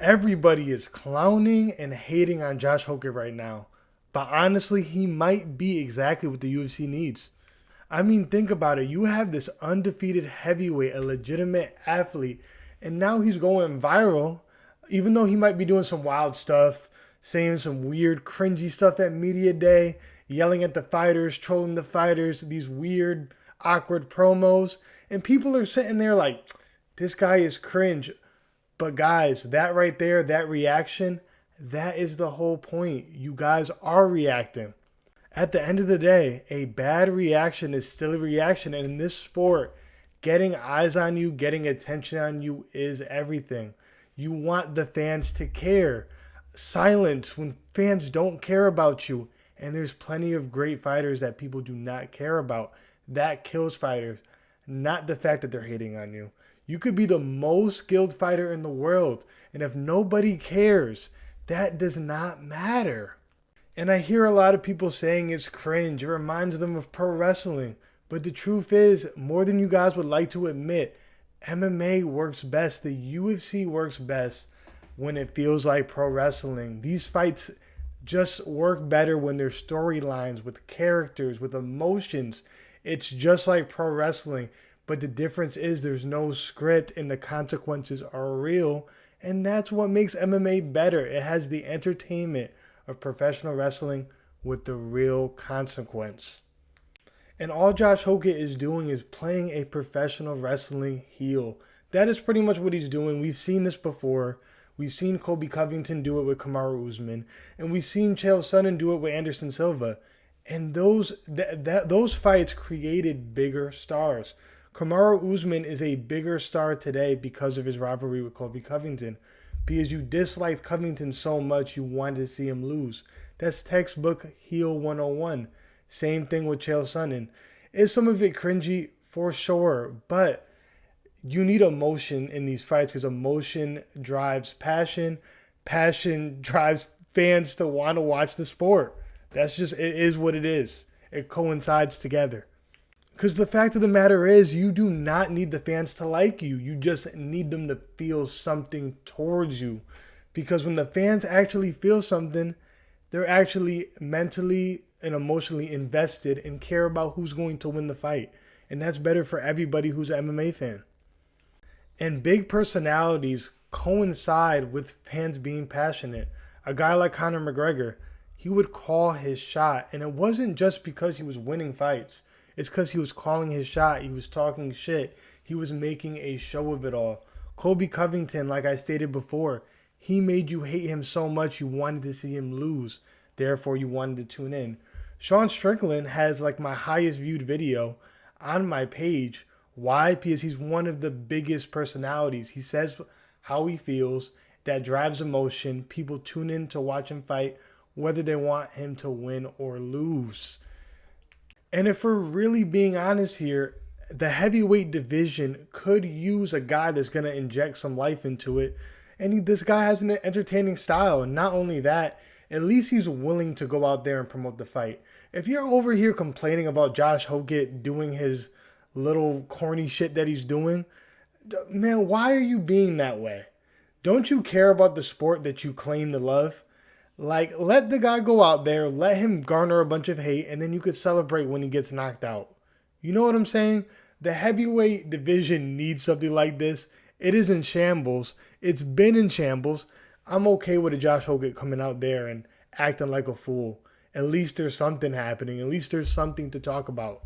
Everybody is clowning and hating on Josh Hokit right now. But honestly, he might be exactly what the UFC needs. I mean, think about it. You have this undefeated heavyweight, a legitimate athlete, and now he's going viral, even though he might be doing some wild stuff, saying some weird, cringy stuff at Media Day, yelling at the fighters, trolling the fighters, these weird, awkward promos. And people are sitting there like, this guy is cringe. But guys, that right there, that reaction, that is the whole point. You guys are reacting. At the end of the day, a bad reaction is still a reaction. And in this sport, getting eyes on you, getting attention on you is everything. You want the fans to care. Silence when fans don't care about you. And there's plenty of great fighters that people do not care about. That kills fighters, not the fact that they're hating on you. You could be the most skilled fighter in the world, and if nobody cares, that does not matter. And I hear a lot of people saying it's cringe. It reminds them of pro wrestling. But the truth is, more than you guys would like to admit, MMA works best. The UFC works best when it feels like pro wrestling. These fights just work better when there's storylines with characters, with emotions. It's just like pro wrestling. But the difference is there's no script and the consequences are real. And that's what makes MMA better. It has the entertainment of professional wrestling with the real consequence. And all Josh Hokit is doing is playing a professional wrestling heel. That is pretty much what he's doing. We've seen this before. We've seen Colby Covington do it with Kamaru Usman. And we've seen Chael Sonnen do it with Anderson Silva. And those fights created bigger stars. Kamaru Usman is a bigger star today because of his rivalry with Colby Covington. Because you disliked Covington so much, you wanted to see him lose. That's textbook heel 101. Same thing with Chael Sonnen. Is some of it cringy? For sure. But you need emotion in these fights because emotion drives passion. Passion drives fans to want to watch the sport. That's just, it is what it is. It coincides together. Because the fact of the matter is, you do not need the fans to like you. You just need them to feel something towards you. Because when the fans actually feel something, they're actually mentally and emotionally invested and care about who's going to win the fight. And that's better for everybody who's an MMA fan. And big personalities coincide with fans being passionate. A guy like Conor McGregor, he would call his shot. And it wasn't just because he was winning fights. It's because he was calling his shot. He was talking shit. He was making a show of it all. Colby Covington, like I stated before, he made you hate him so much you wanted to see him lose. Therefore, you wanted to tune in. Strickland has like my highest viewed video on my page. Why? Because he's one of the biggest personalities. He says how he feels. That drives emotion. People tune in to watch him fight, whether they want him to win or lose. And if we're really being honest here, the heavyweight division could use a guy that's going to inject some life into it. And this guy has an entertaining style. And not only that, at least he's willing to go out there and promote the fight. If you're over here complaining about Josh Hokit doing his little corny shit that he's doing, man, why are you being that way? Don't you care about the sport that you claim to love? Like, let the guy go out there, let him garner a bunch of hate, and then you could celebrate when he gets knocked out. You know what I'm saying? The heavyweight division needs something like this. It is in shambles. It's been in shambles. I'm okay with a Josh Hokit coming out there and acting like a fool. At least there's something happening. At least there's something to talk about.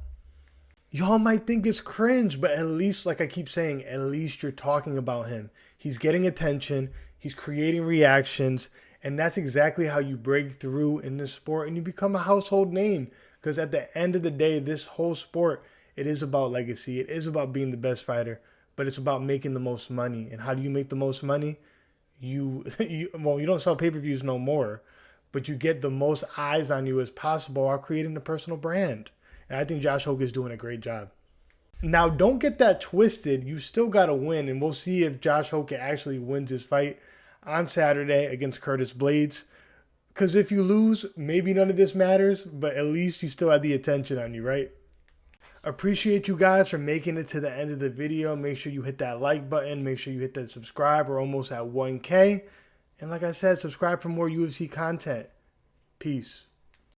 Y'all might think it's cringe, but at least, like I keep saying, at least you're talking about him. He's getting attention. He's creating reactions. And that's exactly how you break through in this sport and you become a household name. Because at the end of the day, this whole sport, it is about legacy. It is about being the best fighter, but it's about making the most money. And how do you make the most money? You don't sell pay-per-views no more, but you get the most eyes on you as possible while creating a personal brand. And I think Josh Hokit is doing a great job. Now, don't get that twisted. You still got to win, and we'll see if Josh Hokit actually wins his fight on Saturday against Curtis Blades. Because if you lose, maybe none of this matters, but at least you still have the attention on you, right? Appreciate you guys for making it to the end of the video. Make sure you hit that like button. Make sure you hit that subscribe. We're almost at 1K. And like I said, subscribe for more UFC content. Peace.